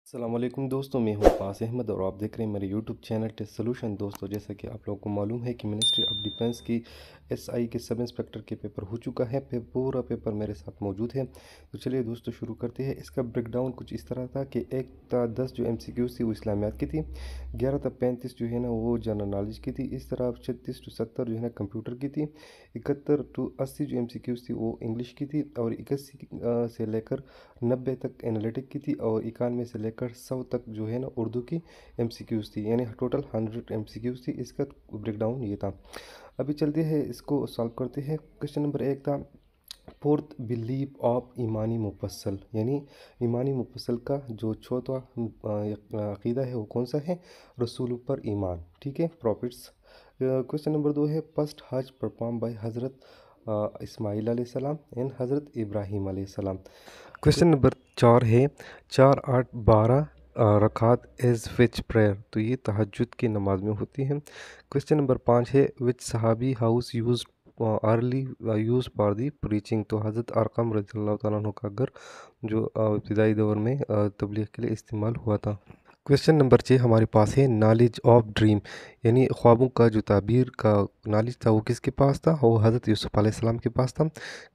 अस्सलामुअलैकुम दोस्तों, मैं हूं पास अहमद और आप देख रहे हैं मेरे यूट्यूब चैनल टेस्ट सोल्यूशन। दोस्तों, जैसा कि आप लोगों को मालूम है कि मिनिस्ट्री ऑफ डिफेंस की एसआई के सब इंस्पेक्टर के पेपर हो चुका है। पूरा पेपर मेरे साथ मौजूद है। तो चलिए दोस्तों शुरू करते हैं। इसका ब्रेकडाउन कुछ इस तरह था कि 1 था 10 जो MCQs थी वो इस्लामियात की थी, 11 था 35 जो है ना वो जनरल नॉलेज की थी, इस तरह 36 to 70 जो है ना कंप्यूटर की थी, 71 to 80 जो MCQs थी वो इंग्लिश की थी, और 81 से लेकर 90 तक एनालिटिक की थी, और 91 से लेकर 100 तक जो है ना उर्दू की MCQs थी। यानी टोटल 100 MCQs थी। इसका ब्रेकडाउन ये था। अभी चलते हैं, इसको सॉल्व करते हैं। क्वेश्चन नंबर 1 था फोर्थ बिलीव ऑफ ईमानी मुफस्सल, यानी ईमानी मुफस्सल का जो चौथा अकीदा है वो कौन सा है? रसूल पर ईमान, ठीक है, प्रॉफिट्स। क्वेश्चन नंबर 2 है फर्स्ट हज परफॉर्म बाय हज़रत इस्माइल अलैहिस्सलाम एंड हज़रत इब्राहीम अलैहिस्सलाम। क्वेश्चन नंबर 4 है 4, 8, 12 रकात एज विच प्रेयर, तो ये तहज्जुद की नमाज में होती है। क्वेश्चन नंबर 5 है विच सहाबी house use early use for the preaching, तो हज़रत अरकम रज़ियल्लाहु ताला अन्हु का घर जो इब्तिदाई दौर में तबलीग के लिए इस्तेमाल हुआ था। क्वेश्चन नंबर 6 हमारे पास है नॉलेज ऑफ ड्रीम, यानी ख्वाबों का जो ताबीर का नॉलेज था वो किसके पास था? वो हज़रत यूसुफ अलैहिस्सलाम के पास था।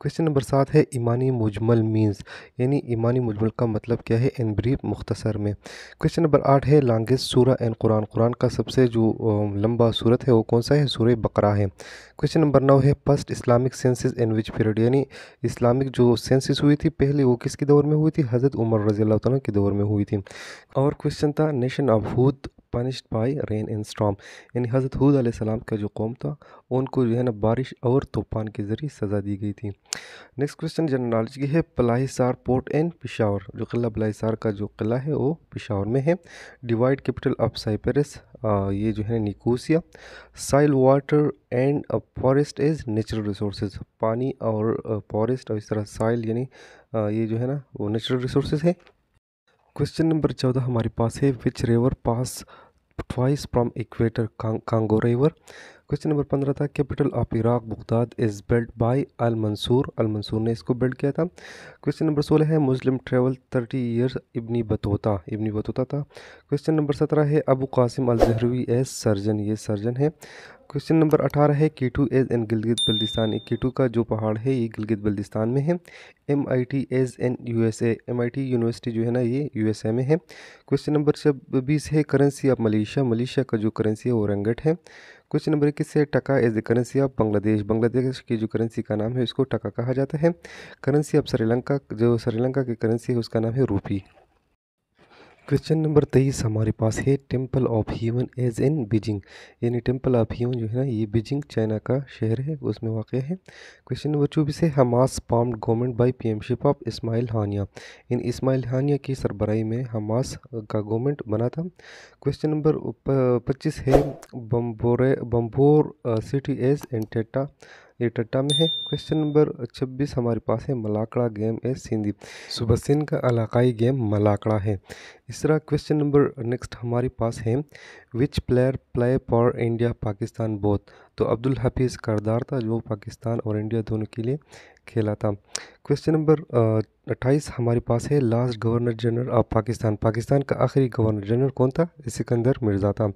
क्वेश्चन नंबर 7 है ईमानी मुजमल मीन्स, यानी ईमानी मुजमल का मतलब क्या है इन ब्रीफ मुख्तसर में। क्वेश्चन नंबर 8 है लॉन्गेस्ट सूरा इन कुरान, कुरान का सबसे जो लंबा सूरत है वो कौन सा है? सूरह बकरा है। क्वेश्चन नंबर 9 है first Islamic census in which period, यानी इस्लामिक जो सेंसिस हुई थी पहले वो किसके दौर में हुई थी? हज़रत उमर रज़ियल्लाहु ताला के दौर में हुई थी। और क्वेश्चन था nation of Hud punished bye rain and storm, यानी हज़रत हूद अलैहिस्सलाम का जो कौम था उनको जो है ना बारिश और तूफान के ज़रिए सज़ा दी गई थी। नेक्स्ट क्वेश्चन जनरल नॉलेज की है पलाहिसार पोर्ट एंड पिशावर, जो किला पलाहिसार का जो किला है वो पिशावर में है। डिवाइड कैपिटल ऑफ साइप्रस, ये जो है Nicosia. Soil water and forest is natural resources, पानी और फॉरेस्ट और इस तरह साइल यानी ये जो है ना वो नेचुरल रिसोर्सेज है। क्वेश्चन नंबर 14 हमारे पास है which river pass twice from equator, Congo river. Question number 15 था capital of Iraq Baghdad is built by Al Mansur, Al Mansur ने इसको बिल्ड किया था। क्वेश्चन नंबर 16 है Muslim travel 30 years Ibn Battuta, Ibn Battuta था। Question number 17 है Abu Qasim Al Zahrawi as surgeon, ये surgeon है। क्वेश्चन नंबर 18 है K two is in Gilgit Baltistan, K two का जो पहाड़ है ये गिलगित बल्दिस्तान में है। MIT is in USA, MIT university जो है ना ये USA में है। क्वेश्चन नंबर 20 है करेंसी ऑफ मलेशिया, मलेशिया का जो करेंसी है वो रंगट है। क्वेश्चन नंबर 21 है taka is the currency of Bangladesh, Bangladesh की जो करेंसी का नाम है इसको टका कहा जाता है। करेंसी ऑफ श्रीलंका, जो श्रीलंका की करेंसी है उसका नाम है रूपी। क्वेश्चन नंबर 23 हमारे पास है temple of human is in Beijing, यानी टेम्पल ऑफ ह्यूमन जो है ना ये बीजिंग चाइना का शहर है उसमें वाक़ है। क्वेश्चन नंबर 24 है Hamas formed government by PMship of Ismail Haniyeh, इन इस्माइल हानिया की सरबराही में हमास का गवर्नमेंट बना था। क्वेश्चन नंबर 25 है बम्बोर सिटी एज इन टेटा, ये टट्टा में है। क्वेश्चन नंबर 26 हमारे पास है मलाकड़ा गेम एज सिंधी, सुबह सिंध का इलाकाई गेम मलाकड़ा है। इस तरह क्वेश्चन नंबर नेक्स्ट हमारे पास है विच player play for India Pakistan both, तो अब्दुल हफीज़ करदार था जो पाकिस्तान और इंडिया दोनों के लिए खेला था। क्वेश्चन नंबर 28 हमारे पास है last governor general of Pakistan, Pakistan का आखिरी गवर्नर जनरल कौन था? सिकंदर मिर्ज़ा था।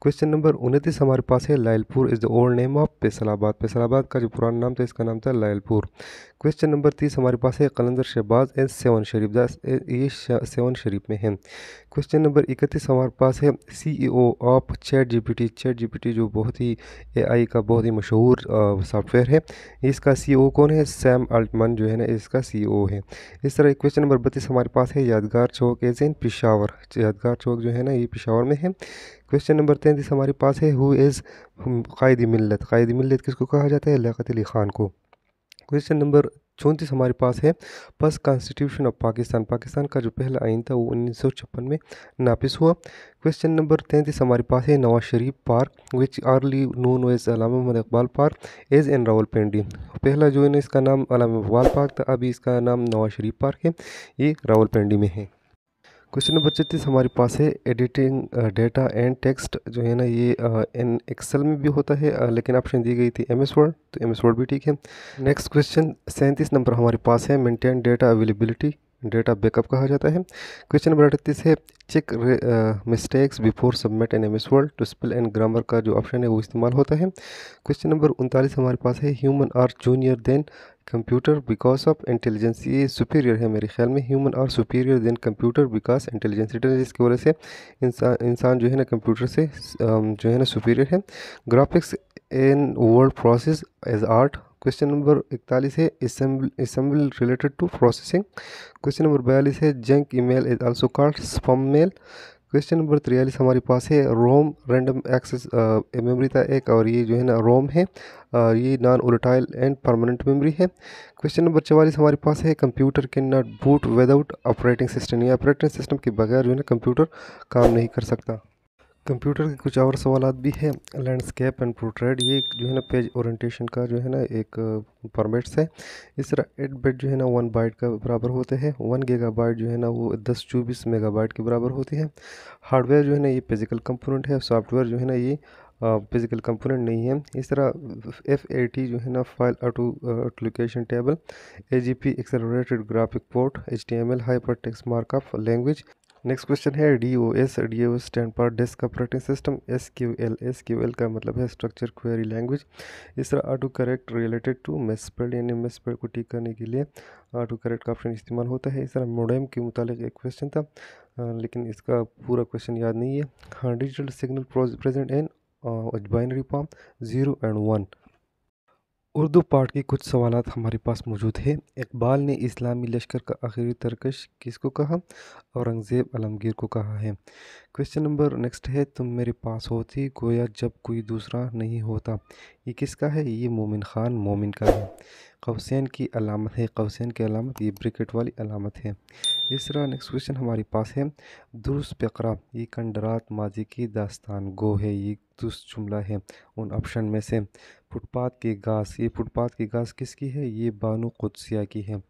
क्वेश्चन नंबर 29 हमारे पास है Lyallpur is the old name of Faisalabad, Faisalabad का जो पुराना नाम था इसका नाम था लायलपुर। क्वेश्चन नंबर 30 हमारे पास है कलंदर शहबाज एंड सेवन शरीफ, ये सेवन शरीफ में है। क्वेश्चन नंबर 31 हमारे पास है CEO of chat GPT, chat GPT जो बहुत ही AI का बहुत ही मशहूर सॉफ्टवेयर है, इसका CEO कौन है? सैम अल्टमन जो है ना इसका CEO है। इस तरह क्वेश्चन नंबर 32 हमारे पास है यादगार चौक एज इन पिशावर, यादगार चौक जो है ना ये पिशावर में है। क्वेश्चन नंबर 33 हमारे पास है हु इज़ कायद मिल्लत, कायद मिल्लत किसको कहा जाता है? लियाकत अली ख़ान को। क्वेश्चन नंबर 34 हमारे पास है first constitution of Pakistan, Pakistan का जो पहला आइन था वो 1956 में नाफिस हुआ। क्वेश्चन नंबर 33 हमारे पास है Nawaz Sharif park which early known as Allama Muhammad Iqbal park as in Rawalpindi, पहला जो है ना इसका नाम अल्लामा इकबाल पार्क था, अभी इसका नाम नवाज शरीफ पार्क है, ये रावलपिंडी में है। क्वेश्चन नंबर 36 हमारे पास है एडिटिंग डेटा एंड टेक्स्ट जो है ना ये इन एक्सेल में भी होता है, लेकिन ऑप्शन दी गई थी MS वर्ड, तो MS वर्ड भी ठीक है। नेक्स्ट क्वेश्चन 37 नंबर हमारे पास है maintain data availability data backup कहा जाता है। क्वेश्चन नंबर 38 है check mistakes before submit an MS Word to spell and grammar का जो ऑप्शन है वो इस्तेमाल होता है। क्वेश्चन नंबर 39 हमारे पास है human are junior than computer because of intelligence. ये सुपीरियर है मेरे ख्याल में, human are superior than computer because intelligence की वजह से इंसान जो है ना कंप्यूटर से जो है ना सुपीरियर है। Graphics in word process as art. Question number 41 है assemble related to processing. Question number 42 है junk email is also called spam mail. Question number 43 हमारे पास है रोम रैंडम एक्सेस मेमोरी था एक, और ये जो है ना रोम है, ये non volatile and permanent memory है। क्वेश्चन नंबर 44 हमारे पास है computer can not boot without operating system. ये ऑपरेटिंग सिस्टम के बगैर जो है ना कंप्यूटर काम नहीं कर सकता। कंप्यूटर के कुछ और सवालात भी है। लैंडस्केप एंड पोर्ट्रेट, ये जो है ना पेज ओरिएंटेशन का जो है ना एक फॉर्मेट्स है। इस तरह 8 बिट जो है ना 1 बाइट का बराबर होते हैं। 1 गीगाबाइट जो है ना वो 1024 मेगाबाइट के बराबर होती है। हार्डवेयर जो है ना ये फिजिकल कंपोनेंट है, सॉफ्टवेयर जो है ना ये फिजिकल कंपोनेंट नहीं है। इस तरह FAT जो है ना file application table, AGP accelerated graphic port, HTML hyper text markup language. Next question है DOS stand for desk operating system. SQL का मतलब है स्ट्रक्चर क्वेरी लैंग्वेज। इस तरह auto correct related to misspelled, यानी मिसस्पेल्ड को ठीक करने के लिए ऑटो करेक्ट का ऑप्शन इस्तेमाल होता है। इस तरह मोडेम के मुतालिक एक क्वेश्चन था, लेकिन इसका पूरा क्वेश्चन याद नहीं है। हाँ, digital signal present in binary form 0 and 1। Urdu part के कुछ सवालात हमारे पास मौजूद है। इकबाल ने इस्लामी लश्कर का आखिरी तरकश किसको कहा? औरंगज़ेब आलमगीर को कहा है। क्वेश्चन नंबर नेक्स्ट है तुम मेरे पास होती गोया जब कोई दूसरा नहीं होता। ये किसका है? ये मोमिन ख़ान मोमिन का है। कौसैन की अलामत है, कौसैन की अलामत ये ब्रैकेट वाली अलामत है। इस तरह नेक्स्ट क्वेश्चन हमारे पास है दुरुस्त पेकरा, ये कंडरात माजी की दास्तान गो है, ये दुरुस्त जुमला है उन ऑप्शन में से। फुटपाथ की घास, ये फुटपाथ की घास किसकी है? ये बानो कुद्सिया की है।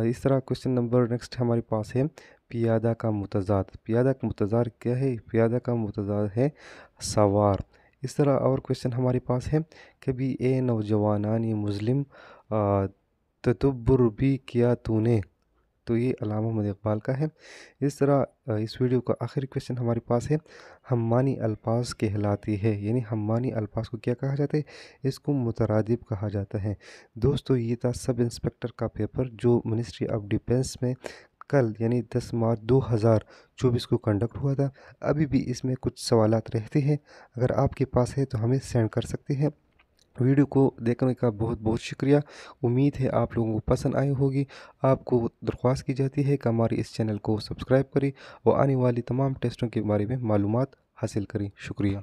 इस तरह क्वेश्चन नंबर नेक्स्ट हमारे पास है पियादा का मुतज़ाद। पियादा का मुतज़ाद क्या है? पियादा का मुतज़ाद है सवार। इस तरह और क्वेश्चन हमारे पास है कभी ए नौजवानान ये मुस्लिम तदब्बुर भी किया तूने, तो ये अल्लामा मोहम्मद इकबाल का है। इस तरह इस वीडियो का आखिरी क्वेश्चन हमारे पास है हम्मानी अल्फाज कहलाती है, यानी हम्मानी अल्फाज को क्या कहा जाता है? इसको मुतरादिब कहा जाता है। दोस्तों ये था सब इंस्पेक्टर का पेपर जो मिनिस्ट्री ऑफ डिफेंस में कल यानी 10 मार्च 2024 को कंडक्ट हुआ था। अभी भी इसमें कुछ सवालात रहते हैं, अगर आपके पास है तो हमें सेंड कर सकते हैं। वीडियो को देखने का बहुत बहुत शुक्रिया। उम्मीद है आप लोगों को पसंद आई होगी। आपको दरख्वास्त की जाती है कि हमारे इस चैनल को सब्सक्राइब करें और आने वाली तमाम टेस्टों के बारे में मालूमात हासिल करें। शुक्रिया।